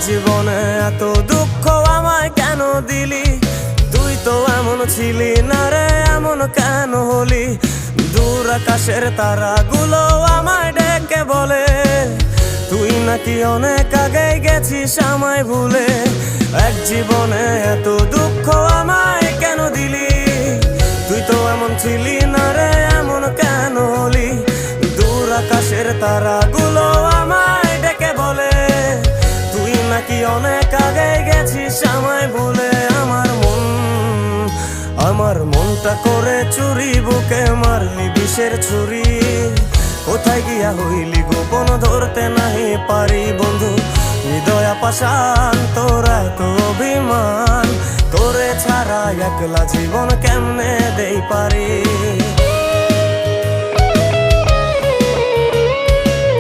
জীবনে এত দুঃখ আমায় কেন দিলি? তুই তো এমন ছিলি না রে, এমন কেন হলি? দূর আকাশের তারাগুলো আমায় ডেকে বলে তুই নাকি অনেক আগে গেছিস আমায় ভুলে। এক জীবনে এত দুঃখ আমায় কেন দিলি? তুই তো এমন ছিলি না রে, এমন কেন হলি? দূর আকাশের তারাগুলো আমায় ডেকে বলে তুই নাকি অনেক আগে গেছিস আমায় ভুলে। আমার মনটা করে চুরি, বুকে মারলি বিষের ছুরি। কোথায় গিয়া হইলি গোপন ধরতে নাহি পারি বন্ধু। হৃদয় পাষাণ তোর এত অভিমান, তোরে ছাড়া একলা জীবন কেমনে দেই পারি?